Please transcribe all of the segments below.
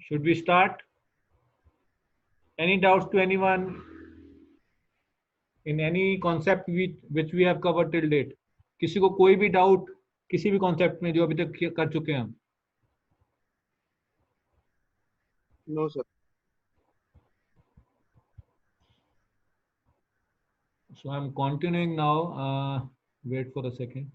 Should we start? Any doubts to anyone in any concept which we have covered till date? किसी को कोई भी doubt किसी भी कॉन्सेप्ट में जो अभी तक कर चुके हैं हम? No, sir. So I'm continuing now. Wait for a second.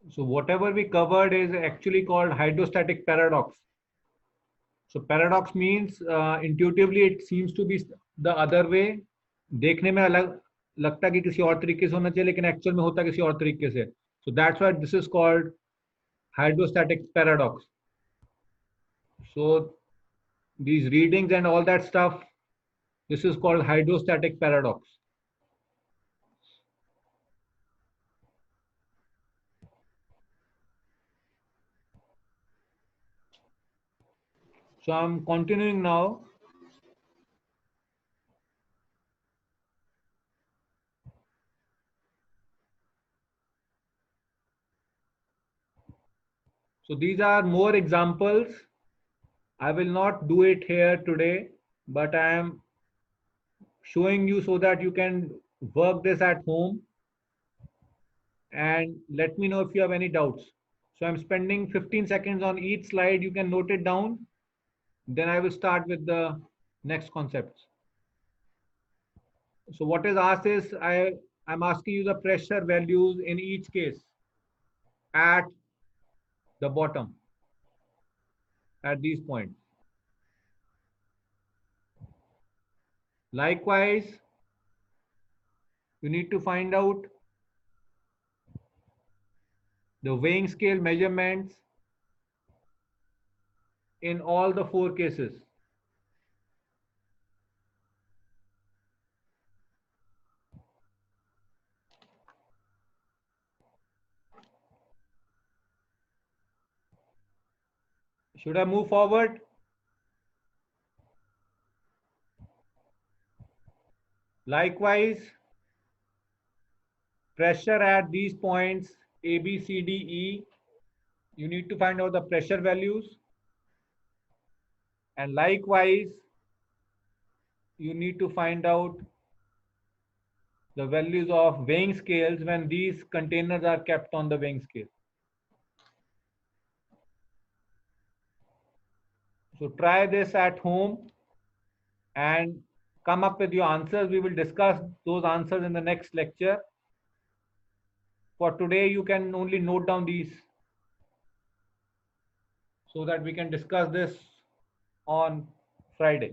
So whatever we covered is actually called hydrostatic paradox. So paradox means intuitively it seems to be the other way. देखने में अलग लगता कि किसी और तरीके से होना चाहिए लेकिन एक्चुअल में होता किसी और तरीके से. So that's why this is called hydrostatic paradox. So these readings and all that stuff, this is called hydrostatic paradox. So I'm continuing now. So these are more examples. I will not do it here today, but I am showing you so that you can work this at home and let me know if you have any doubts. So I'm spending 15 seconds on each slide. You can note it down. Then I will start with the next concepts. So what is asked is I'm asking you the pressure values in each case at the bottom at these points. Likewise, you need to find out the weighing scale measurements in all the 4 cases. Should I move forward? Likewise, pressure at these points A, B, C, D, E, you need to find out the pressure values. And likewise, you need to find out the values of weighing scales when these containers are kept on the weighing scale. So try this at home and come up with your answers. We will discuss those answers in the next lecture. For today, you can only note down these so that we can discuss this on Friday.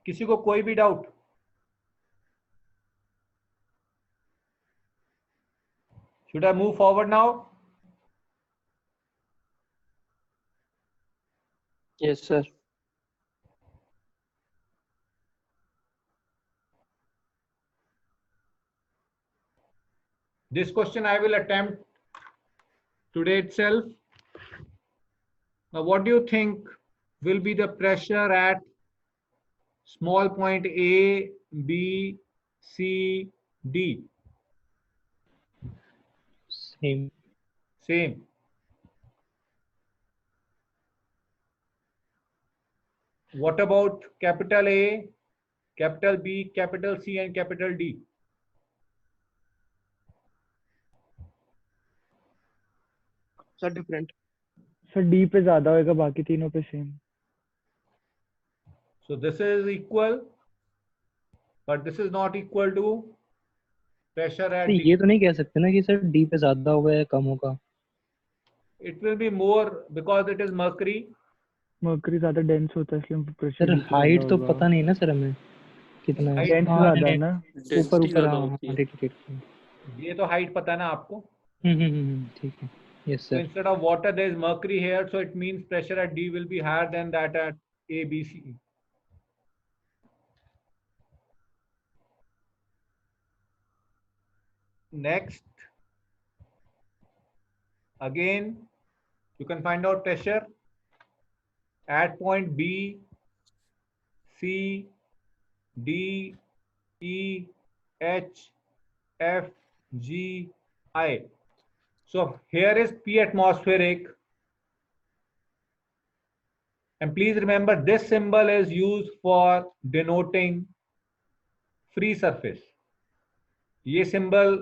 किसी को कोई भी doubt? Should I move forward now? Yes, sir. This question I will attempt today itself. Now, what do you think will be the pressure at small point A, B, C, D? Same. Same. What about capital A, capital B, capital C, and capital D? Sir, different. Sir D पे ज्यादा होएगा बाकी तीनों पे same. So this is equal, but this is not equal to pressure at तो D. ये तो नहीं कह सकते ना कि सर डी पे ज्यादा होगा या कम होगा. It will be more because it is mercury. Mercury ज्यादा डेंस होता है इसलिए प्रेशर सर हाइट तो पता नहीं ना सर हमें कितना है। Height डेंस हाँ, ज्यादा है ना density ऊपर ऊपर ज्यादा हाँ होती है। ठीक है। ये तो height पता है ना आपको. ठीक है। Yes So sir. instead of water, there is mercury here. So it means pressure at D will be higher than that at A, B, C. Next, again, you can find out pressure at point B, C, D, E, H, F, G, I. So here is P atmospheric. And please remember this symbol is used for denoting free surface. ये symbol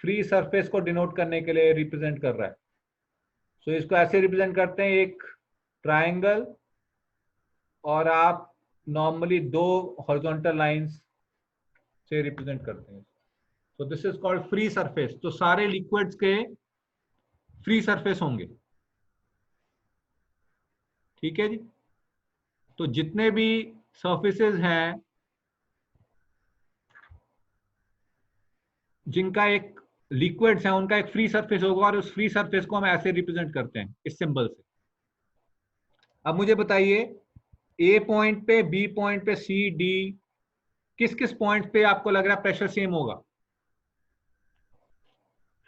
free surface को denote करने के लिए represent कर रहा है. सो इसको ऐसे रिप्रेजेंट करते हैं, एक ट्रायंगल और आप नॉर्मली दो हॉरिजॉन्टल लाइंस से रिप्रेजेंट करते हैं. So this is called free surface. तो सारे लिक्विड्स के फ्री सरफेस होंगे. ठीक है जी. तो जितने भी सरफेसेस हैं जिनका एक लिक्विड्स है उनका एक फ्री सरफेस होगा और उस फ्री सरफेस को हम ऐसे रिप्रेजेंट करते हैं इस सिंबल से. अब मुझे बताइए ए पॉइंट पे, बी पॉइंट पे, सी, डी, किस किस पॉइंट पे आपको लग रहा है प्रेशर सेम होगा?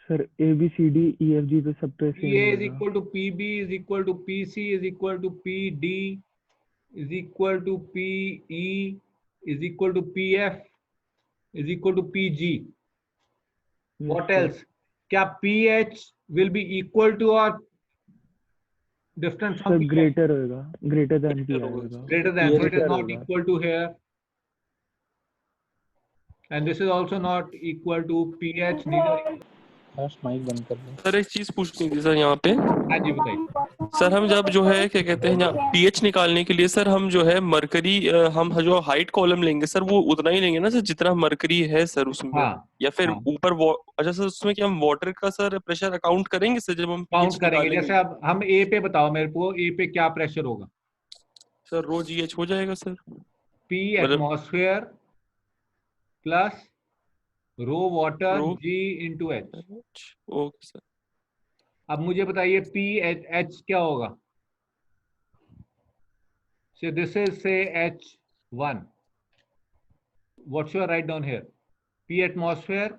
Sir A B C D E F G पे सब पे पी सेम ए इज होगा equal to P B is equal to P C is equal to P D is equal to P E is equal to P F is equal to P G. What else? क्या pH will be equal to or different sir from pH? Greater होगा greater than P Greater आएगा Greater than. So it is Greater not होगा. equal to here. And this is also not equal to pH. Neither. Mic बंद कर दो। Sir एक चीज पूछनी थी सर यहाँ पे। हाँ जी बताइए. सर हम जब जो है क्या कहते हैं पीएच निकालने के लिए सर हम जो है मरकरी हम जो हाइट कॉलम लेंगे सर वो उतना ही लेंगे ना सर जितना मरकरी है सर उसमें, हाँ. या फिर हाँ. ऊपर अच्छा सर उसमें क्या हम वाटर का सर प्रेशर अकाउंट करेंगे सर जब हम काउंट पीएच करेंगे. निकालेंगे? जैसे अब हम ए पे बताओ मेरे को, ए पे क्या प्रेशर होगा? सर रो जीएच हो जाएगा सर. P मतलब एटमॉस्फेयर प्लस रो वाटर रो G into H. Okay sir. अब मुझे बताइए P H क्या होगा? So this is say H1. What should I write down here? P atmosphere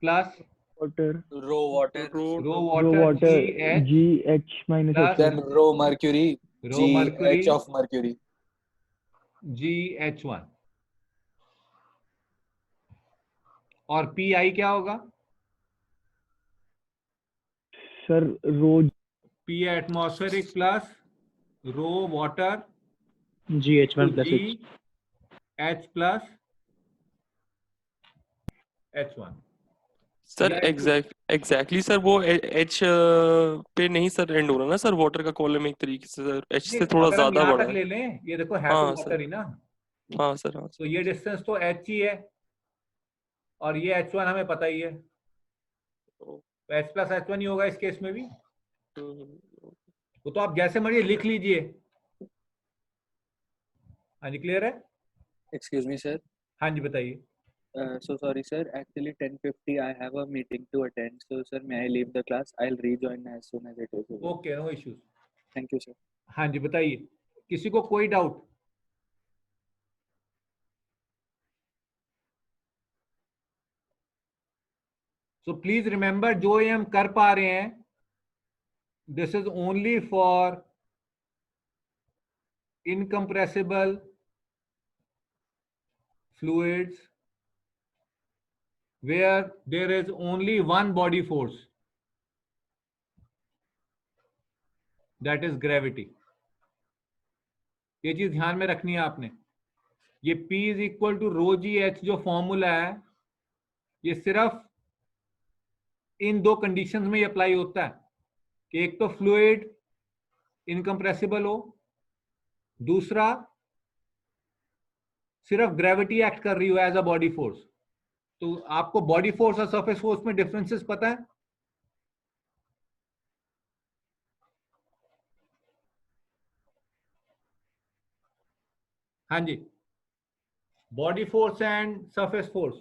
plus water Rho water, rho rho water water GH G H minus plus then rho mercury, rho mercury GH of mercury. GH1. और PI क्या होगा? Sir रो P atmospheric plus rho water GH1 plus G H plus H1. Sir या exactly sir वो H पे नहीं sir and हो रहा ना सर वाटर का कॉलम एक तरीके से सर एच से थोड़ा अगर हम ज्यादा यहाँ बड़ा तक है. ले लें, ये देखो है हाँ, तो सर. वाटर ही ना. हाँ सर. हाँ तो ये डिस्टेंस तो H ही है और ये H1 हमें पता ही है. तो H प्लस H1 ही होगा इस केस में भी. वो तो आप जैसे मर्जी लिख लीजिए. हाँ जी क्लियर है? Excuse me, sir. हाँ जी बताइए. So sorry, sir. Actually, 10:50 I have a meeting to attend. So, sir, may I leave the class? I'll rejoin as soon as it is over. Okay no issues. Thank you, sir. हाँ जी बताइए. किसी को कोई doubt? So please remember जो ये हम कर पा रहे हैं this is only for incompressible fluids where there is only one body force, that is gravity. ये चीज ध्यान में रखनी है आपने. ये P is equal to rho G H जो फॉर्मूला है ये सिर्फ इन दो कंडीशंस में अप्लाई होता है कि एक तो फ्लूइड इनकम्प्रेसिबल हो, दूसरा सिर्फ ग्रेविटी एक्ट कर रही हो एज अ बॉडी फोर्स. तो आपको बॉडी फोर्स और सरफेस फोर्स में डिफरेंसेस पता है? हाँ जी, body force and surface force.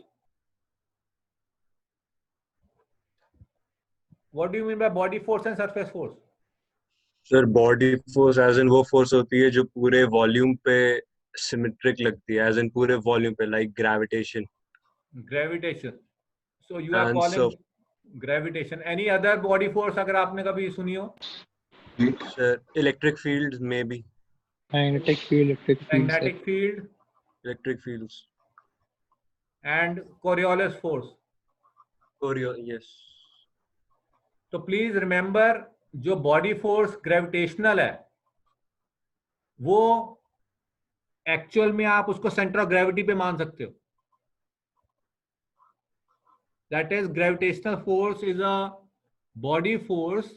What do you mean by body force and surface force? Sir body force as in वो फोर्स होती है जो पूरे वॉल्यूम पे सिमेट्रिक लगती है, एज इन पूरे वॉल्यूम पे, like gravitation. Gravitation. So you are And calling gravitation. Any other body force अगर आपने कभी सुनी हो? सर इलेक्ट्रिक फील्ड में भी. Magnetic field, electric field, sir. Magnetic field electric fields. And Coriolis force. Yes. तो प्लीज रिमेंबर, जो body force gravitational है वो एक्चुअल में आप उसको सेंटर ऑफ ग्रेविटी पे मान सकते हो. That is gravitational force is a body force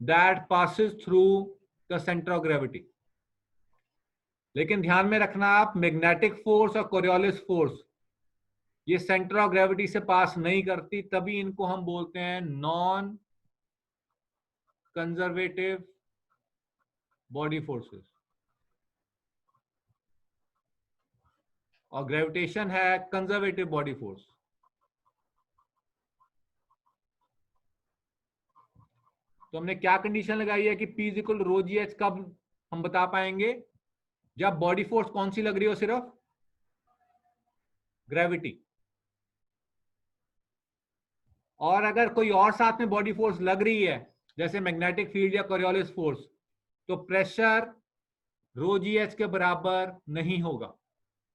that passes through the centre of gravity. लेकिन ध्यान में रखना आप, मैग्नेटिक फोर्स और कोरियोलिस फोर्स ये सेंटर ऑफ ग्रेविटी से पास नहीं करती, तभी इनको हम बोलते हैं नॉन कंजर्वेटिव बॉडी फोर्सेस. और ग्रेविटेशन है कंजर्वेटिव बॉडी फोर्स. तो हमने क्या कंडीशन लगाई है कि P is equal to rho G H कब हम बता पाएंगे? जब बॉडी फोर्स कौन सी लग रही हो? सिर्फ ग्रेविटी. और अगर कोई और साथ में बॉडी फोर्स लग रही है जैसे मैग्नेटिक फील्ड या कोरियोलिस फोर्स, तो प्रेशर रो जी एच के बराबर नहीं होगा.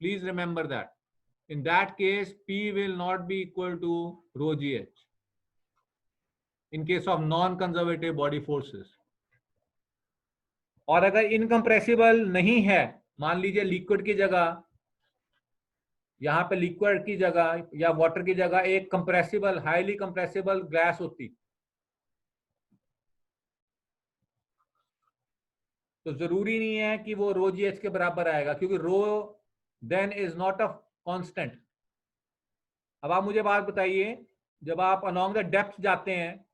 Please remember that. In that case P will not be equal to rho g h in case of non-conservative body forces. और अगर इनकम्प्रेसिबल नहीं है, मान लीजिए लिक्विड की जगह, यहां पे लिक्विड की जगह या वाटर की जगह एक कंप्रेसिबल, हाईली कंप्रेसिबल गैस होती, तो जरूरी नहीं है कि वो रो जी एच के बराबर आएगा, क्योंकि rho then is not a constant. अब आप मुझे बात बताइए, जब आप अलोंग द डेप्थ जाते हैं,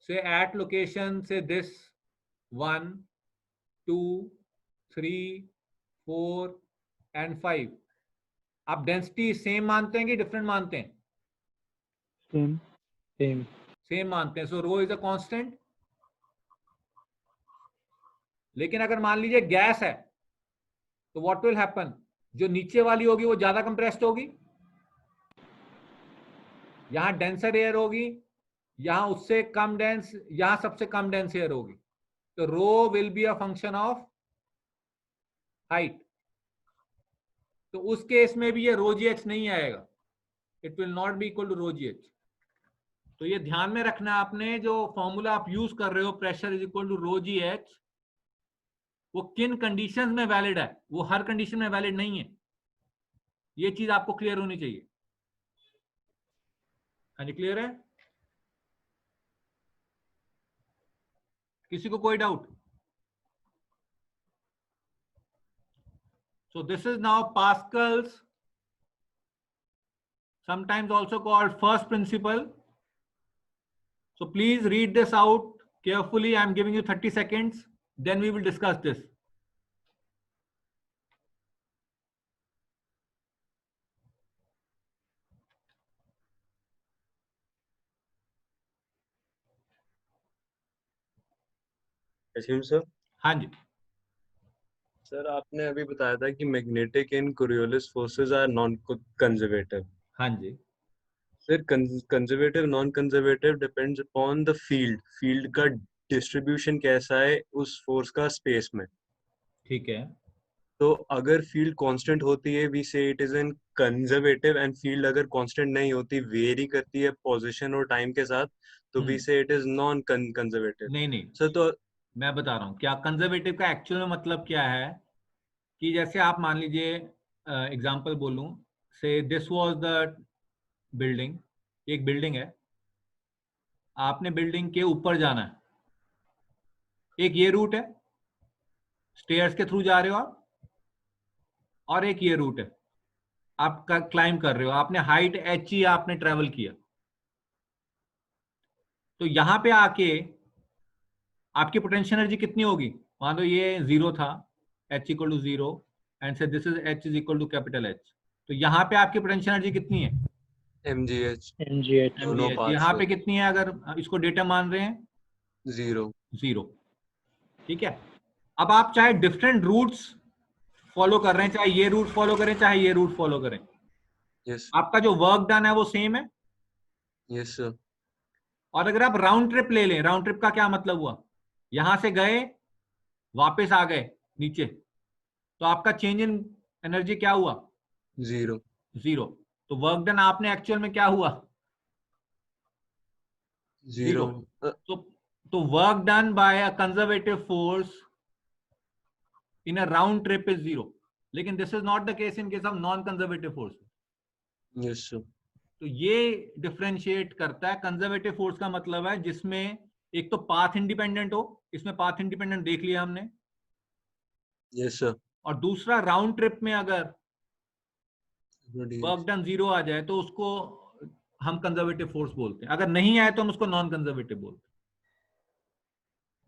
से एट लोकेशन से दिस 1 2 3 4 एंड 5, आप डेंसिटी सेम मानते हैं कि डिफरेंट मानते हैं? सेम. सेम मानते हैं. सो रो इज अ कांस्टेंट. लेकिन अगर मान लीजिए गैस है, तो व्हाट विल हैपन? जो नीचे वाली होगी वो ज्यादा कंप्रेस्ड होगी, यहां डेंसर एयर होगी, यहां उससे कम डेंस, यहां सबसे कम डेंस एयर होगी. तो rho will be a function of height. तो उस केस में भी ये रो जी एच नहीं आएगा. It will not be equal to rho G H. तो ये ध्यान में रखना आपने, जो फॉर्मूला आप यूज कर रहे हो pressure is equal to rho G H, वो किन कंडीशंस में वैलिड है, वो हर कंडीशन में वैलिड नहीं है. ये चीज आपको क्लियर होनी चाहिए. हाँ जी, क्लियर है? किसी को कोई doubt? So this is now Pascal's, sometimes also called first principle. So please read this out carefully. I'm giving you 30 seconds. Then we will discuss this. Aseem sir. हाँ जी. सर आपने अभी बताया था कि magnetic and Coriolis forces are non conservative. हाँ जी. Sir conservative non conservative depends upon the field का डिस्ट्रीब्यूशन कैसा है उस फोर्स का स्पेस में. ठीक है. तो अगर फील्ड कांस्टेंट होती है वी से it is in conservative, and field अगर कांस्टेंट नहीं होती, वेरी करती है पोजीशन और टाइम के साथ, तो वी से इट इज नॉन कंजर्वेटिव. नहीं सर तो मैं बता रहा हूँ क्या कंजर्वेटिव का एक्चुअल में मतलब क्या है. कि जैसे आप मान लीजिए, एग्जांपल बोलूं, से दिस वाज द बिल्डिंग. एक बिल्डिंग है, आपने बिल्डिंग के ऊपर जाना है. एक ये रूट है, स्टेयर्स के थ्रू जा रहे हो आप, और एक ये रूट है, आप क्लाइंब कर रहे हो. आपने हाइट h आपने ट्रेवल किया. तो यहां पे आके आपकी पोटेंशियल एनर्जी कितनी होगी? मान लो ये 0 था, H equal to 0 and say this is H is equal to capital H, तो यहाँ पे आपकी पोटेंशियल एनर्जी कितनी है? mgh mgh दोनों mgh। पार्ट्स यहाँ पे पे कितनी है अगर इसको डेटा मान रहे हैं? 0। 0। ठीक है, अब आप चाहे डिफरेंट रूट्स फॉलो कर रहे हैं, चाहे ये रूट फॉलो करें चाहे ये रूट फॉलो करें, यस आपका जो वर्क डन है वो सेम है। Yes sir. और अगर आप राउंड ट्रिप ले लें, राउंड ट्रिप का क्या मतलब हुआ? यहां से गए वापस आ गए नीचे, तो आपका चेंज इन एनर्जी क्या हुआ? 0 0। तो वर्क डन आपने एक्चुअल में क्या हुआ? 0 तो work done by a conservative force in a round trip is 0, लेकिन this is not the case in case of non conservative force. Yes sir. तो ये डिफरेंशिएट करता है। कंजर्वेटिव फोर्स का मतलब है जिसमें एक तो पाथ इंडिपेंडेंट हो, इसमें पाथ इंडिपेंडेंट देख लिया हमने, यस सर। और दूसरा राउंड ट्रिप में अगर वर्क डन 0 आ जाए तो उसको हम कंजर्वेटिव फोर्स बोलते हैं, अगर नहीं आए तो हम उसको नॉन कंजर्वेटिव बोलते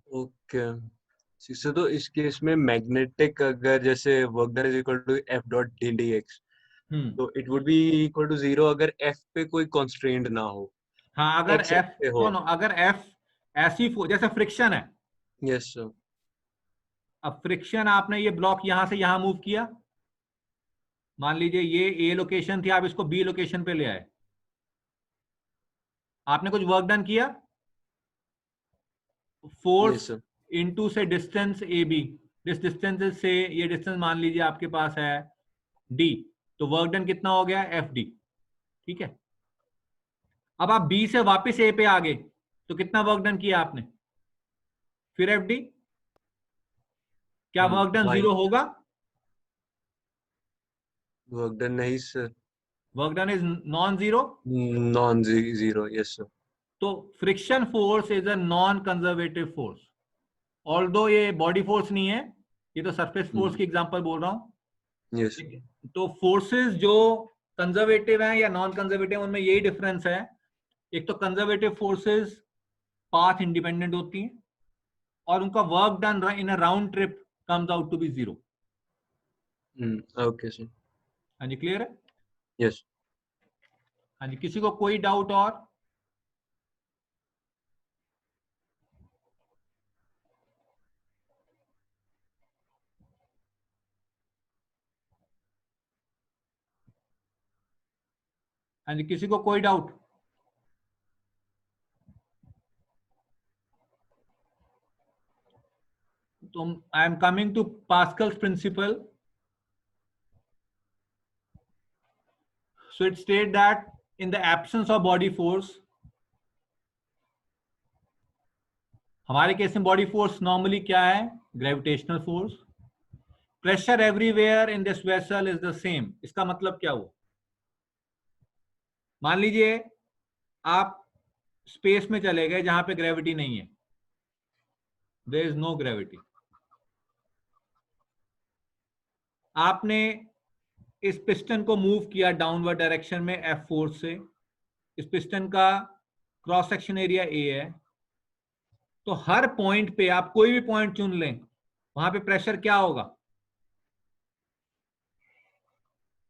ओके सर, तो इस केस में मैग्नेटिक अगर जैसे work done is equal to F dot d d x, हैं। तो it would be equal to 0 अगर एफ पे कोई कॉन्स्ट्रेंट ना हो। हाँ, अगर X एफ पे हो। नो अगर एफ ऐसी जैसे फ्रिक्शन है, यस सर। अब फ्रिक्शन आपने ये ब्लॉक यहां से यहां मूव किया, मान लीजिए ये ए लोकेशन थी, आप इसको बी लोकेशन पे ले आए, आपने कुछ वर्क डन किया, फोर्स यस सर। इनटू से distance A B, this distance से ये डिस्टेंस मान लीजिए आपके पास है डी, तो वर्क डन कितना हो गया? F D. ठीक है, अब आप बी से वापस ए पे आ गए, तो कितना वर्क डन किया आपने? फिर एफ डी। क्या वर्क डन 0 होगा? वर्क डन नहीं sir, work done is non zero. Non 0। Yes sir. तो friction force is a non conservative force, although ये बॉडी फोर्स नहीं है, ये तो सरफेस फोर्स की एग्जांपल बोल रहा हूं। यस तो फोर्सेस जो कंजर्वेटिव हैं या नॉन कंजर्वेटिव, उनमें यही डिफरेंस है। एक तो कंजर्वेटिव फोर्सेस पाथ इंडिपेंडेंट होती हैं और उनका work done in a round trip comes out to be 0। Okay sir. हाँ जी, क्लियर है? यस। हाँ जी, किसी को कोई डाउट और? हाँ जी, किसी को कोई डाउट? तो I am coming to Pascal's principle. So it states that in the absence of body force, हमारे केस में बॉडी फोर्स नॉर्मली क्या है? Gravitational force. Pressure everywhere in this vessel is the same. इसका मतलब क्या हुआ? मान लीजिए आप स्पेस में चले गए जहां पे ग्रेविटी नहीं है, देयर इज नो ग्रेविटी, आपने इस पिस्टन को मूव किया डाउनवर्ड डायरेक्शन में एफ फोर्स से, इस पिस्टन का क्रॉस सेक्शन एरिया ए है, तो हर पॉइंट पे आप कोई भी पॉइंट चुन लें, वहां पे प्रेशर क्या होगा?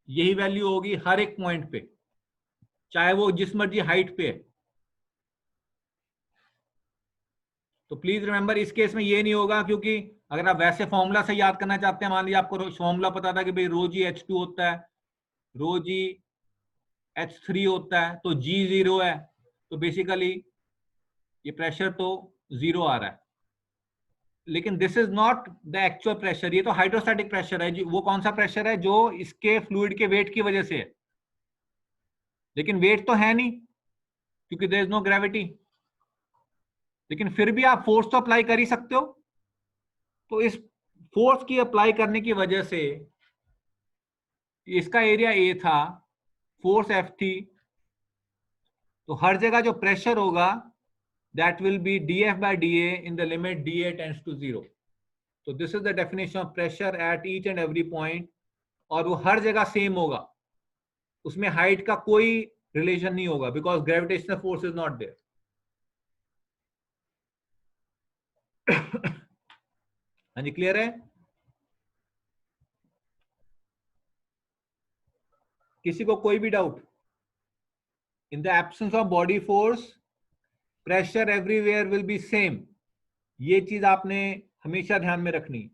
यही वैल्यू होगी हर एक पॉइंट पे, चाहे वो जिस मर्जी हाइट पे है। तो प्लीज रिमेंबर, इस केस में ये नहीं होगा, क्योंकि अगर आप वैसे फॉर्मूला से याद करना चाहते हैं, मान लीजिए आपको फॉर्मूला पता था कि भाई रो जी H2 होता है, रो जी H3 होता है, तो G 0 है, तो बेसिकली ये प्रेशर तो 0 आ रहा है। लेकिन this is not the actual pressure, ये तो हाइड्रोस्टैटिक प्रेशर है। वो कौन सा प्रेशर है? जो इसके फ्लूइड के वेट की वजह से है, लेकिन वेट तो है नहीं क्योंकि देयर इज नो ग्रेविटी। लेकिन फिर भी आप फोर्स तो अप्लाई कर ही सकते हो। तो इस फोर्स की अप्लाई करने की वजह से इसका एरिया ए था, फोर्स एफ थी, तो हर जगह जो प्रेशर होगा that will be dF by dA in the limit dA tends to 0. So this is the definition of pressure at each and every point, और वो हर जगह सेम होगा, उसमें हाइट का कोई रिलेशन नहीं होगा, because gravitational force is not there. हाँ जी, क्लियर है? किसी को कोई भी doubt? In the absence of body force pressure everywhere will be same. ये चीज आपने हमेशा ध्यान में रखनी है।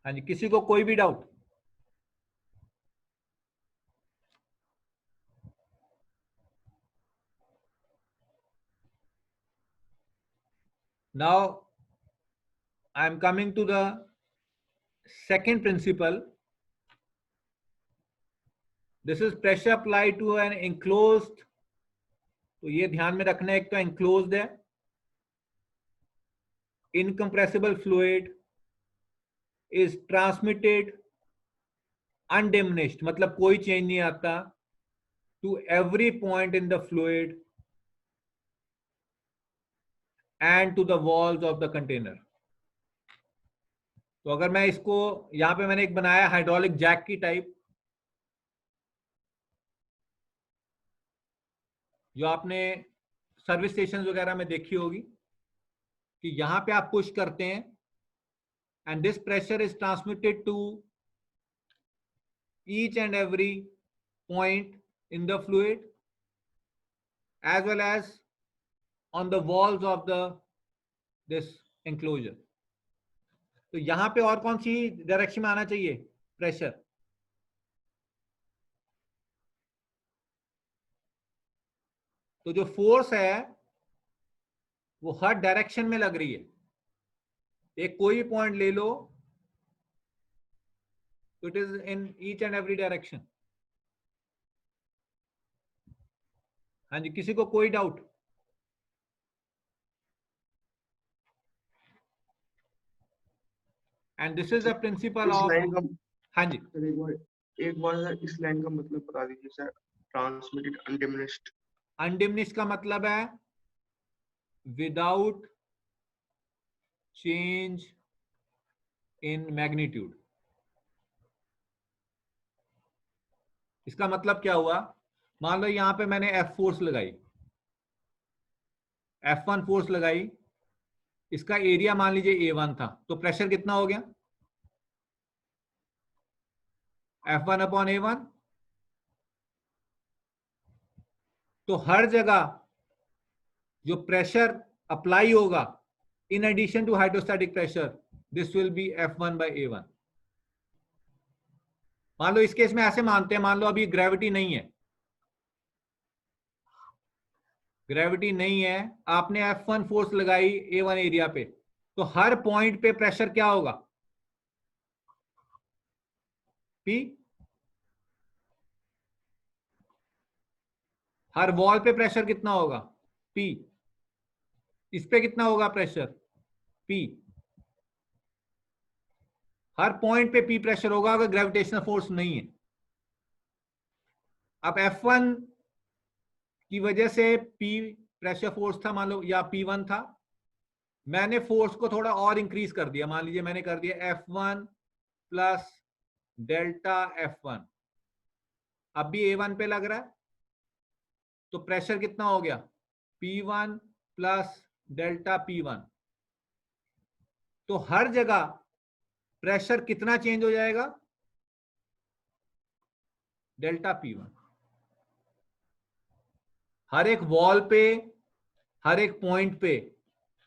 हाँ जी, किसी को कोई भी doubt? Now I am coming to the second principle. This is pressure applied to an enclosed, तो ये ध्यान में रखना है, एक तो enclosed है, incompressible fluid is transmitted undiminished, मतलब कोई चेंज नहीं आता, to every point in the fluid and to the walls of the container. तो अगर मैं इसको, यहां पे मैंने एक बनाया हाइड्रोलिक जैक की टाइप, जो आपने सर्विस स्टेशन वगैरह में देखी होगी, कि यहां पे आप पुश करते हैं and this pressure is transmitted to each and every point in the fluid as well as on the walls of the this enclosure. तो यहां पे और कौन सी डायरेक्शन में आना चाहिए प्रेशर? तो जो फोर्स है वो हर डायरेक्शन में लग रही है। एक कोई भी पॉइंट ले लो, तो it is in each and every direction. हाँ जी, किसी को कोई doubt? And this is the principle is of, line का हाँ जी, सर एक बार सर इस लाइन का मतलब बता दीजिए सर, ट्रांसमिटेड अनडिमिनिश्ड। अनडिमिनिश्ड का मतलब है विदाउट चेंज इन मैग्नीट्यूड। इसका मतलब क्या हुआ? मान लो यहां पे मैंने F फोर्स लगाई, F1 फोर्स लगाई, इसका एरिया मान लीजिए A1 था, तो प्रेशर कितना हो गया? F1 upon A1। तो हर जगह जो प्रेशर अप्लाई होगा in addition to hydrostatic pressure, this will be F1 by A1। मान लो इस केस में ऐसे मानते हैं, मान लो अभी ग्रेविटी नहीं है, ग्रेविटी नहीं है, आपने F1 फोर्स लगाई A1 एरिया पे, तो हर पॉइंट पे प्रेशर क्या होगा? P। हर वॉल पे प्रेशर कितना होगा? P। इस पे कितना होगा प्रेशर? P। हर पॉइंट पे P प्रेशर होगा अगर ग्रेविटेशनल फोर्स नहीं है। अब F1 की वजह से P प्रेशर फोर्स था मान लो, या P1 था, मैंने फोर्स को थोड़ा और इंक्रीज कर दिया, मान लीजिए मैंने कर दिया F1 प्लस डेल्टा F1, अब भी A1 पे लग रहा है, तो प्रेशर कितना हो गया? P1 plus delta P1। तो हर जगह प्रेशर कितना चेंज हो जाएगा? Delta P1। हर एक वॉल पे, हर एक पॉइंट पे,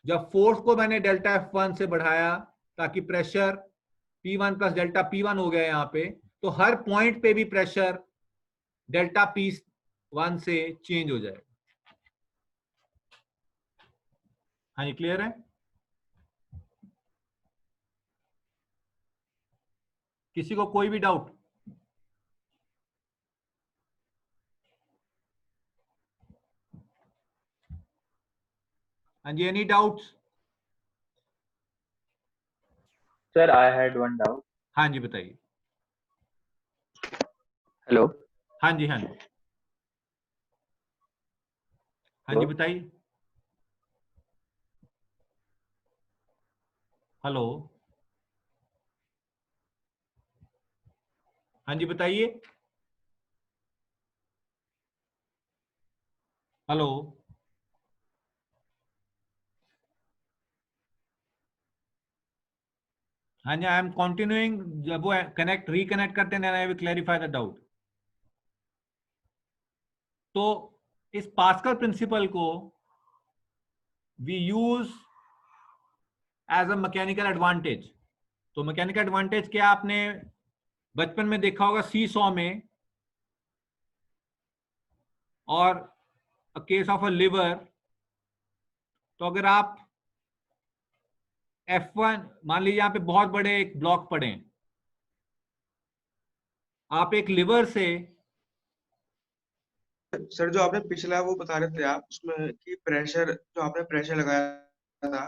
जब फोर्स को मैंने डेल्टा F1 से बढ़ाया ताकि pressure P1 plus delta P1 हो गया यहां पे, तो हर पॉइंट पे भी प्रेशर डेल्टा P1 से चेंज हो जाएगा। हाँ, ये क्लियर है? किसी को कोई भी डाउट? हाँ जी, any doubts? Sir, I had one doubt. हाँ जी, बताइए। Hello. हाँ जी, हाँ जी, हाँ जी, बताइए। हेलो, हाँ जी, बताइए। हेलो, हाँ जी, आई एम कंटिन्यूइंग। जब वो कनेक्ट रिकनेक्ट करते हैं I will clarify the doubt. तो इस पास्कल प्रिंसिपल को we use as a mechanical advantage. तो मैकेनिकल एडवांटेज क्या आपने बचपन में देखा होगा सी सॉ में, और केस ऑफ अ लिवर। तो अगर आप F1 मान लीजिए, यहाँ पे बहुत बड़े एक ब्लॉक पड़े हैं, आप एक लिवर से, सर जो आपने पिछला वो बता रहे थे आप उसमें कि प्रेशर, जो आपने प्रेशर लगाया था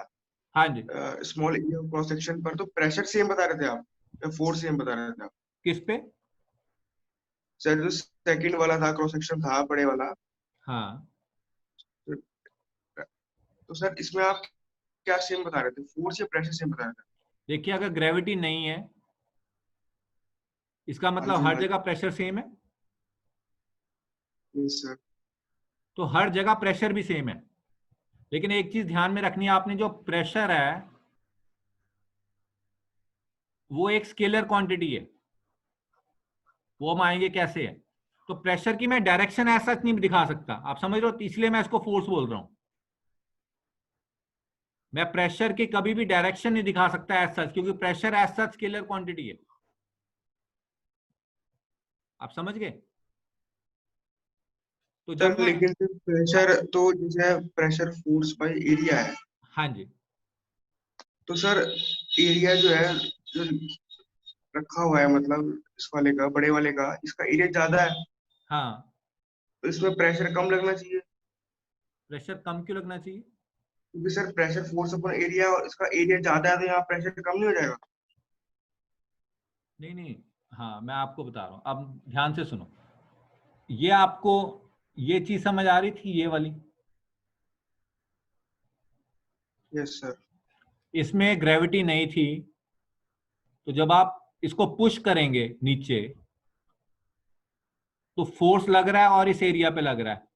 हाँ जी, स्मॉल एरिया क्रॉस सेक्शन पर, तो प्रेशर सेम बता रहे थे आप या फोर्स सेम बता रहे थे आप? किस पे? सर जो सेकंड वाला था, क्रॉस सेक्शन था बड़े वाला, हाँ, तो सर इसमें आप क्या सेम बता रहे थे, फोर्स या प्रेशर सेम बता रहे थे? देखिए अगर ग्रेविटी नहीं है, इसका हाँ मतलब जी, हर हाँ जगह प्रेशर सेम है, जी सर। तो हर जगह प्रेशर भी सेम है। लेकिन एक चीज ध्यान में रखनी है आपने, जो प्रेशर है वो एक स्केलर क्वांटिटी है। वो हम आएंगे कैसे है। तो प्रेशर की मैं डायरेक्शन ऐसा नहीं दिखा सकता, आप समझ रहे हो, तो इसलिए मैं इसको फोर्स बोल रहा हूं। मैं प्रेशर की कभी भी डायरेक्शन नहीं दिखा सकता एज सच, क्योंकि pressure as such scalar quantity है। आप समझ गए? तो जब सर मैं, लेकिन प्रेशर तो जैसे प्रेशर फोर्स बाय एरिया है, हाँ जी, तो सर एरिया जो है, जो रखा हुआ है, मतलब इस वाले का, बड़े वाले का, इसका एरिया ज्यादा है, हाँ, तो इसमें प्रेशर कम लगना चाहिए, प्रेशर कम क्यों लगना चाहिए? क्योंकि सर प्रेशर फोर्स अपन एरिया, और इसका एरिया ज्यादा है, तो यहाँ प्रेशर कम नहीं हो जाएगा? नहीं नहीं, हाँ मैं आपको बता रहा हूं, अब ध्यान से सुनो। ये आपको ये चीज समझ आ रही थी, ये वाली? Yes sir. इसमें ग्रेविटी नहीं थी, तो जब आप इसको पुश करेंगे नीचे, तो फोर्स लग रहा है और इस एरिया पे लग रहा है,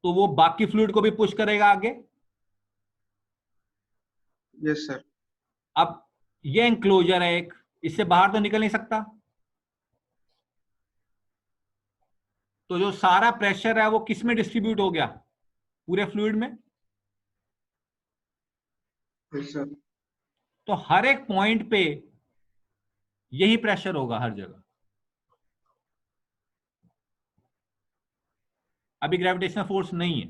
तो वो बाकी फ्लूइड को भी पुश करेगा आगे। Yes sir. अब ये एंक्लोजर है एक, इससे बाहर तो निकल नहीं सकता, तो जो सारा प्रेशर है वो किस में डिस्ट्रीब्यूट हो गया? पूरे फ्लूइड में। Yes sir. तो हर एक पॉइंट पे यही प्रेशर होगा हर जगह। अभी ग्रेविटेशनल फोर्स नहीं है।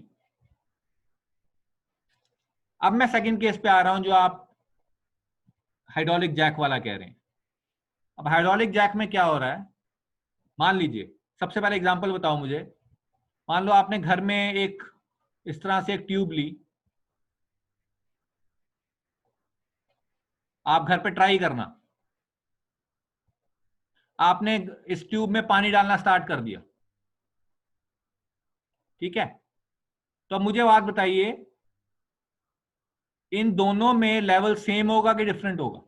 अब मैं सेकंड केस पे आ रहा हूं, जो आप हाइड्रोलिक जैक वाला कह रहे हैं। अब हाइड्रोलिक जैक में क्या हो रहा है, मान लीजिए, सबसे पहले एग्जांपल बताओ मुझे। मान लो आपने घर में एक इस तरह से एक ट्यूब ली, आप घर पे ट्राई करना, आपने इस ट्यूब में पानी डालना स्टार्ट कर दिया, ठीक है? तो अब मुझे बात बताइए, इन दोनों में लेवल सेम होगा कि डिफरेंट होगा?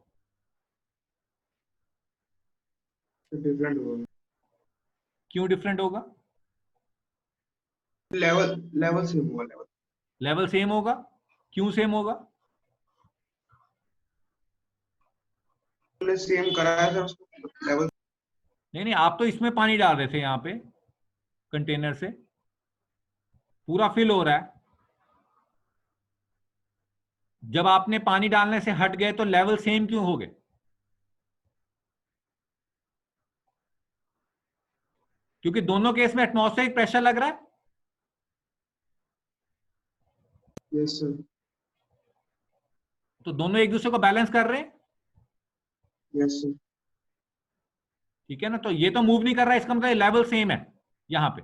डिफरेंट होगा। क्यों डिफरेंट होगा? लेवल लेवल सेम होगा, लेवल लेवल सेम होगा, क्यों सेम होगा? हमने सेम कराया था उसको, लेवल। नहीं नहीं, आप तो इसमें पानी डाल रहे थे, यहाँ पे कंटेनर से पूरा फिल हो रहा है। जब आपने पानी डालने से हट गए तो लेवल सेम क्यों हो गए? क्योंकि दोनों केस में एटमॉस्फेरिक प्रेशर लग रहा है। Yes sir. तो दोनों एक दूसरे को बैलेंस कर रहे हैं, यस सर। ठीक है ना? तो ये तो मूव नहीं कर रहा है, इसका मतलब लेवल सेम है यहां पे।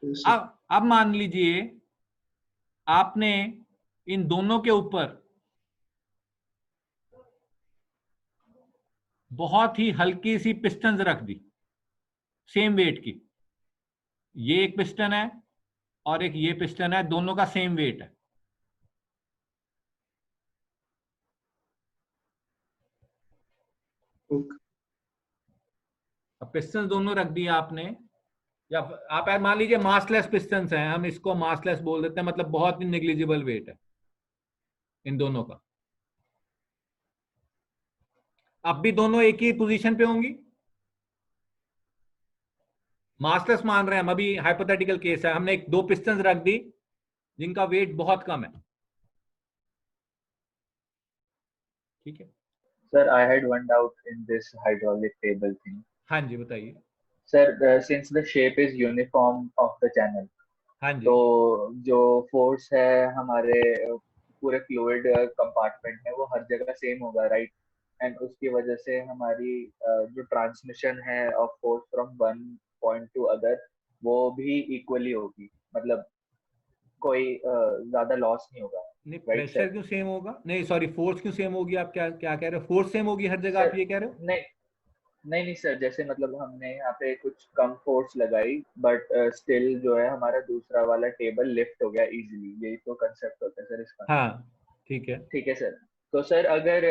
Yes sir. अब मान लीजिए आपने इन दोनों के ऊपर बहुत ही हल्की सी पिस्टन्स रख दी, सेम वेट की। ये एक पिस्टन है और एक ये पिस्टन है, दोनों का सेम वेट है। ओके। अब पिस्टन दोनों रख दिए आपने, या आप मान लीजिए मासलेस पिस्टन्स हैं, हम इसको मासलेस बोल देते हैं, मतलब बहुत ही नेग्लिजिबल वेट है इन दोनों का। अब भी दोनों एक ही पोजीशन पे होंगी। मास्टर्स मान रहे हैं हम, अभी हाइपोथेटिकल केस है, हमने दो पिस्टन्स रख दी जिनका वेट बहुत कम है, ठीक है। Sir, I had one doubt in this hydraulic table thing. हाँ जी बताइए। Sir, since the shape is uniform of the channel, हाँ जी। तो जो फोर्स है हमारे पूरे फ्लूइड कंपार्टमेंट में वो हर जगह सेम होगा, राइट? एंड उसकी वजह से हमारी जो ट्रांसमिशन है of force from one point two other वो भी इक्वली होगी, मतलब कोई ज्यादा लॉस नहीं होगा। नहीं, राइट प्रेशर सर? क्यों सेम होगा? नहीं सॉरी, फोर्स क्यों सेम होगी? आप क्या क्या कह रहे हो? फोर्स सेम होगी हर जगह, आप सर ये कह रहे हो? नहीं नहीं नहीं सर, जैसे मतलब हमने यहाँ पे कुछ कम फोर्स लगाई बट स्टिल जो है हमारा दूसरा वाला टेबल लिफ्ट हो गया इजीली, यही तो कंसेप्ट होता है सर इसका। हाँ ठीक है। ठीक है सर। तो सर अगर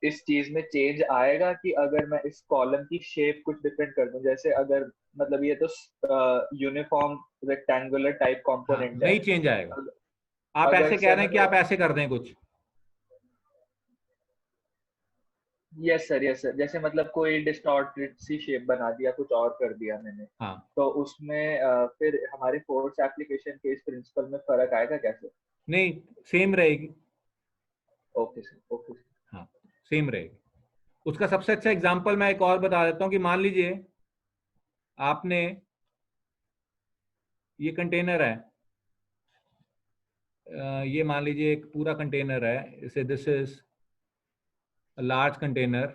इस चीज में चेंज आएगा कि अगर मैं इस कॉलम की शेप कुछ डिफरेंट कर दूं, जैसे अगर मतलब ये तो यूनिफॉर्म रेक्टेंगुलर टाइप हाँ कंपोनेंट है, नहीं चेंज आएगा। आप अगर ऐसे कह सर रहे हैं कि मैं आप ऐसे कर दें कुछ। यस सर, जैसे मतलब कोई डिस्टॉर्टेड सी शेप बना दिया, कुछ और कर दिया मैंने, हाँ तो उसमें फिर हमारे फोर्स एप्लीकेशन के इस प्रिंसिपल में फर्क आएगा कैसे? नहीं, सेम रहेगी। Okay sir, okay sir. हाँ सेम रहेगी। उसका सबसे अच्छा एग्जांपल मैं एक और बता देता हूँ कि मान लीजिए आपने ये कंटेनर है, ये मान लीजिए एक पूरा कंटेनर है, इसे दिस इज लार्ज कंटेनर,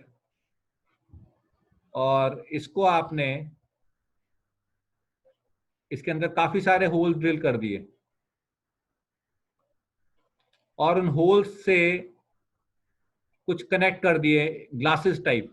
और इसको आपने इसके अंदर काफी सारे होल ड्रिल कर दिए और उन होल्स से कुछ कनेक्ट कर दिए ग्लासेस टाइप।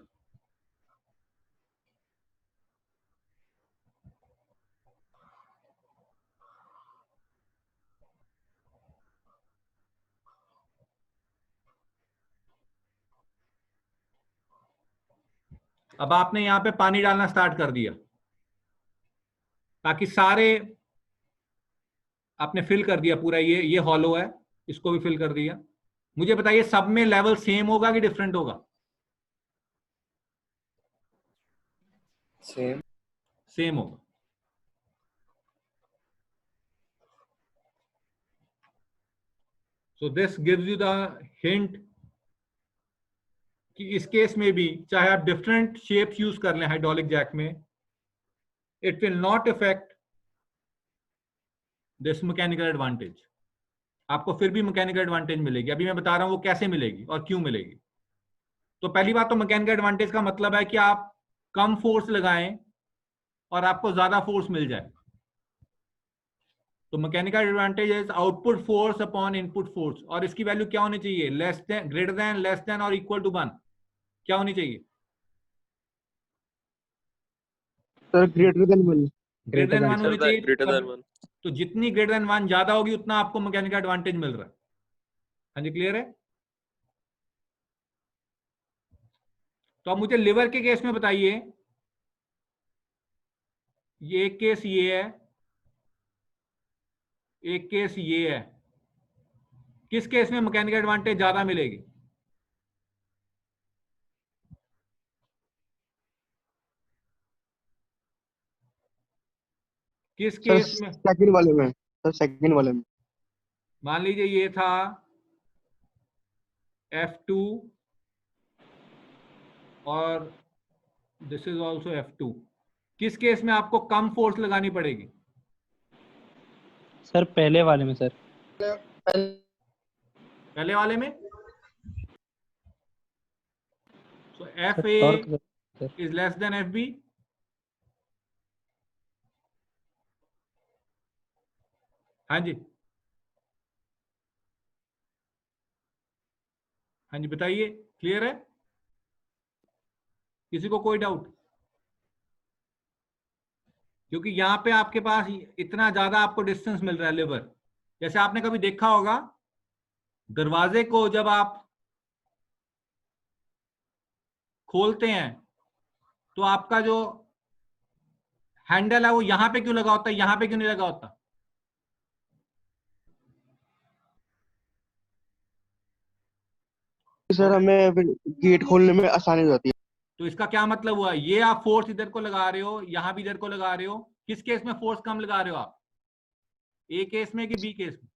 अब आपने यहां पे पानी डालना स्टार्ट कर दिया ताकि सारे आपने फिल कर दिया पूरा, ये हॉलो है, इसको भी फिल कर दिया। मुझे बताइए सब में लेवल सेम होगा कि डिफरेंट होगा? सेम। सेम होगा। So this gives you the hint कि इस केस में भी चाहे आप डिफरेंट शेप्स यूज कर लें हाइड्रोलिक जैक में, it will not effect this mechanical advantage. आपको फिर भी मैकेनिकल एडवांटेज मिलेगी। अभी मैं बता रहा हूं वो कैसे मिलेगी और क्यों मिलेगी। तो पहली बात तो मैकेनिकल एडवांटेज का मतलब है कि आप कम फोर्स लगाएं और आपको ज्यादा फोर्स मिल जाए। तो mechanical advantage is output force upon input force, और इसकी वैल्यू क्या होनी चाहिए? Less than, greater than, less than और इक्वल टू 1। क्या होनी चाहिए? Sir greater than 1। Greater than 1 होनी चाहिए। Greater than 1। तो जितनी ग्रेटर देन 1 ज्यादा होगी उतना आपको मैकेनिकल एडवांटेज मिल रहा है। हाँ जी, क्लियर है? तो अब मुझे लिवर के केस में बताइए, ये एक केस ये है, एक केस ये है, किस केस में मैकेनिकल एडवांटेज ज्यादा मिलेगी? किस सर केस में? सेकंड वाले में, सर सेकंड वाले में। मान लीजिए ये था F2 और दिस इज ऑल्सो F2। किस केस में आपको कम फोर्स लगानी पड़ेगी? सर पहले वाले में सर। पहले वाले में। So sir FA torque sir. Is less than FB। हाँ जी, हाँ जी बताइए, क्लियर है? किसी को कोई डाउट? क्योंकि यहां पे आपके पास इतना ज्यादा आपको डिस्टेंस मिल रहा है लेबर। जैसे आपने कभी देखा होगा दरवाजे को जब आप खोलते हैं तो आपका जो हैंडल है वो यहां पे क्यों लगा होता है, यहां पे क्यों नहीं लगा होता? कि सर हमें फिर गेट खोलने में आसानी हो जाती है। तो इसका क्या मतलब हुआ, ये आप फोर्स इधर को लगा रहे हो, यहां भी इधर को लगा रहे हो, किस केस में फोर्स कम लगा रहे हो आप, ए केस में कि बी केस में?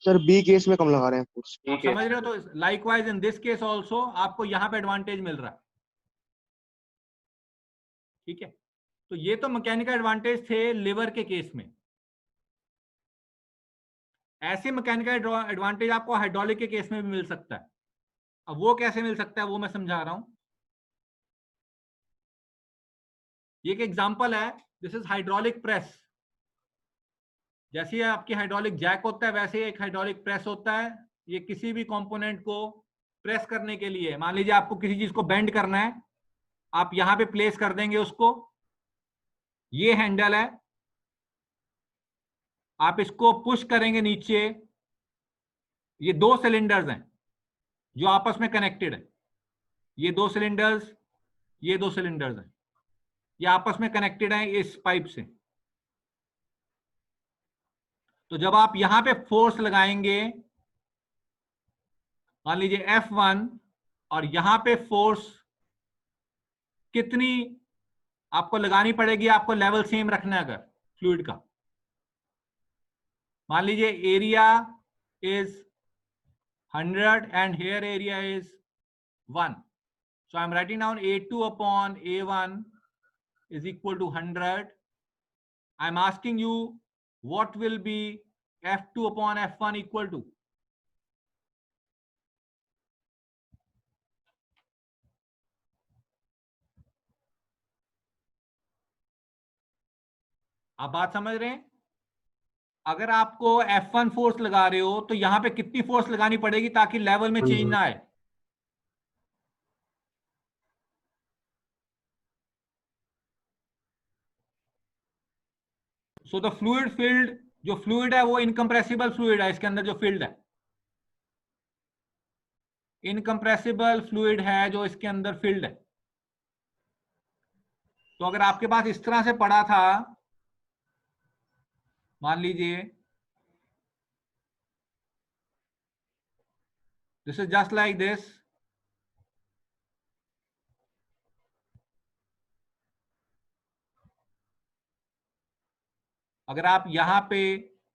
सर बी केस में कम लगा रहे हैं फोर्स। आप समझ रहे हो? तो likewise in this case also आपको यहां पे एडवांटेज मिल रहा है। ठीक है, तो ये तो मैकेनिकल एडवांटेज थे लिवर के केस में। ऐसे मैकेनिकल एडवांटेज आपको हाइड्रोलिक के केस में भी मिल सकता है। अब वो कैसे मिल सकता है वो मैं समझा रहा हूं। ये एक एग्जांपल है, दिस इज हाइड्रोलिक प्रेस। जैसे आपकी हाइड्रोलिक जैक होता है वैसे एक हाइड्रोलिक प्रेस होता है। ये किसी भी कंपोनेंट को प्रेस करने के लिए, मान लीजिए आपको किसी चीज को बेंड करना है, आप यहां पे प्लेस कर देंगे उसको, ये हैंडल है, आप इसको पुश करेंगे नीचे, ये दो सिलेंडर्स हैं जो आपस में कनेक्टेड है, ये दो सिलेंडर्स, ये दो सिलेंडर्स हैं, ये आपस में कनेक्टेड हैं इस पाइप से। तो जब आप यहां पे फोर्स लगाएंगे, मान लीजिए F1, और यहां पे फोर्स कितनी आपको लगानी पड़ेगी, आपको लेवल सेम रखना है अगर फ्लूइड का। मान लीजिए area is 100 and here area is 1, so I'm writing down A2 upon A1 is equal to 100. I'm asking you what will be F2 upon F1 equal to? आप बात समझ रहे हैं? अगर आपको F1 फोर्स लगा रहे हो तो यहां पे कितनी फोर्स लगानी पड़ेगी ताकि लेवल में चेंज ना आए? सो द फ्लूइड फील्ड, जो फ्लूइड है वो इनकम्प्रेसिबल फ्लूइड है, इसके अंदर जो फील्ड है इनकम्प्रेसिबल फ्लूइड है, जो इसके अंदर फील्ड है। तो अगर आपके पास इस तरह से पड़ा था, मान लीजिए this is just like this, अगर आप यहां पे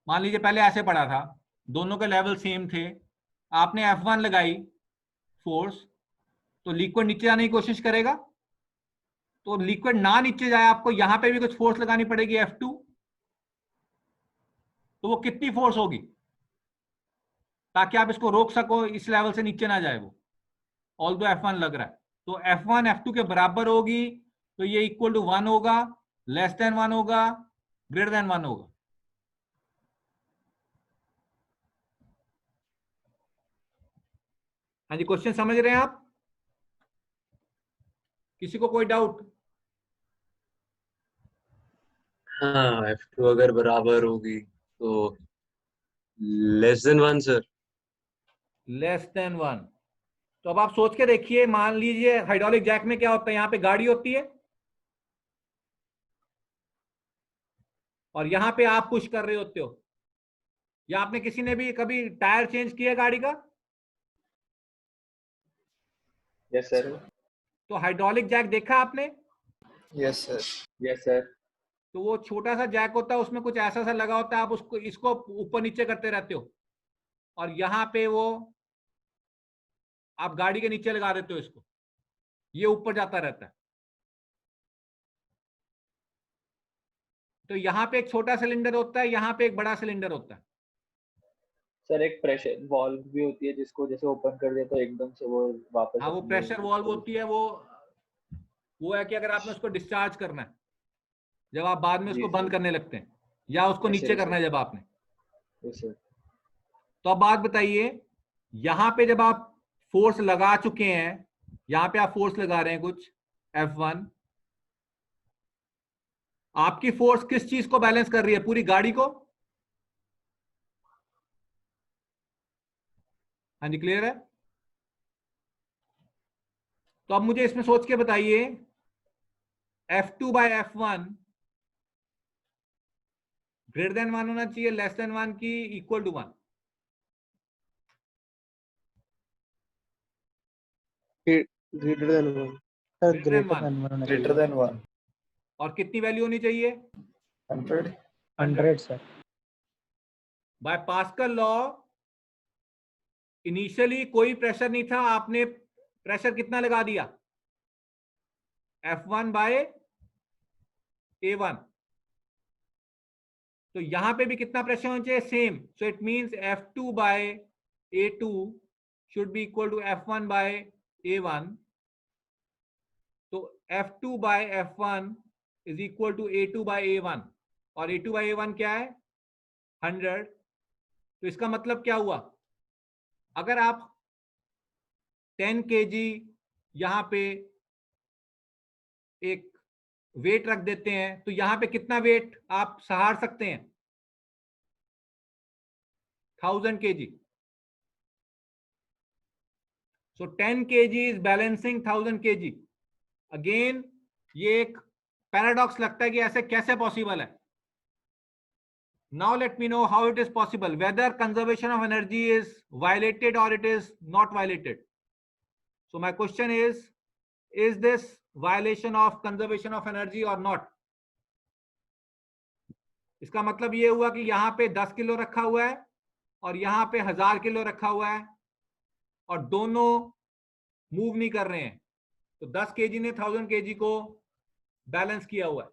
मान लीजिए पहले ऐसे पड़ा था, दोनों के लेवल सेम थे, आपने F1 लगाई फोर्स, तो लिक्विड नीचे जाने की कोशिश करेगा, तो लिक्विड ना नीचे जाए आपको यहां पे भी कुछ फोर्स लगानी पड़ेगी F2। तो वो कितनी फोर्स होगी ताकि आप इसको रोक सको, इस लेवल से नीचे ना जाए वो, ऑल दो F1 लग रहा है। तो F1 F2 के बराबर होगी, तो ये इक्वल टू 1 होगा, लेस देन 1 होगा, ग्रेटर देन 1 होगा। हाँ जी, क्वेश्चन समझ रहे हैं आप? किसी को कोई डाउट? हाँ, F2 अगर बराबर होगी तो less than 1 sir. Less than 1। तो अब आप सोच के देखिए, मान लीजिए हाइड्रोलिक जैक में क्या होता है, यहां पे गाड़ी होती है और यहां पे आप पुश कर रहे होते हो, या आपने किसी ने भी कभी टायर चेंज किया गाड़ी का? Yes sir. तो हाइड्रोलिक जैक देखा आपने? Yes sir. Yes sir. तो वो छोटा सा जैक होता है, उसमें कुछ ऐसा सा लगा होता है, आप उसको इसको ऊपर नीचे करते रहते हो, और यहां पे वो आप गाड़ी के नीचे लगा देते हो इसको, ये ऊपर जाता रहता है। तो यहाँ पे एक छोटा सिलेंडर होता है, यहाँ पे एक बड़ा सिलेंडर होता है। सर एक प्रेशर वॉल्व भी होती है जिसको जैसे ओपन कर दिया तो एकदम से वो वापस हाँ, वो अपनी प्रेशर वॉल्व होती है, वो है कि अगर आपने उसको डिस्चार्ज करना है, जब आप बाद में जी उसको सर। बंद करने लगते हैं, या उसको यस नीचे सर। करना है जब आपने। Yes sir. तो अब बात बताइए, यहाँ पे जब आप फोर्स लगा चुके हैं, यहाँ पे आप फोर्स लगा रहे हैं कुछ F1, आपकी फोर्स किस चीज को बैलेंस कर रही है, पूरी गाड़ी को? हाँ जी, क्लियर है? तो अब मुझे इसमें सोच के बताइए, F2 by F1 greater than 1 होना चाहिए, लेस देन 1 की equal to 1? Greater than 1। Sir Greater than greater one. Than 1 होना ग्रेटर चाहिए। देन 1 और कितनी वैल्यू होनी चाहिए? 100 100 sir. By Pascal law initially कोई प्रेशर नहीं था, आपने प्रेशर कितना लगा दिया? F1 by A1। तो यहां पे भी कितना प्रेशर होना चाहिए? Same. So it means F2 by A2 should be equal to F1 by A1। तो F2 by F1 is equal to A2 by A1, और A2 बाय A1 क्या है? 100। तो इसका मतलब क्या हुआ? अगर आप 10 kg यहां पे एक वेट रख देते हैं तो यहां पे कितना वेट आप सहार सकते हैं? 1000 kg। So 10 kg is balancing 1000 kg। Again ये एक पैराडॉक्स लगता है कि ऐसे कैसे पॉसिबल है। Now let me know how it is possible, whether conservation of energy is violated or it is not violated. So my question is this violation of conservation of energy or not? इसका मतलब ये हुआ कि यहाँ पे 10 kilo रखा हुआ है और यहाँ पे 1000 किलो रखा हुआ है और दोनों मूव नहीं कर रहे हैं, तो 10 kg ने 1000 kg को बैलेंस किया हुआ है।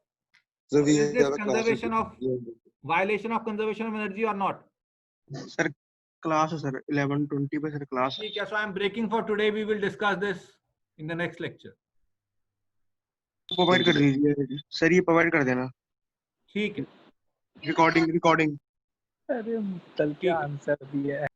So we Is this have a class conservation of violation of conservation of energy or not? Sir class है सर 11:20 पे सर क्लास है। ठीक है, so I am breaking for today. We will discuss this in the next lecture. Provide कर दीजिए sir, ये provide कर देना ठीक है, रिकॉर्डिंग। अरे कल क्या आंसर दिया है।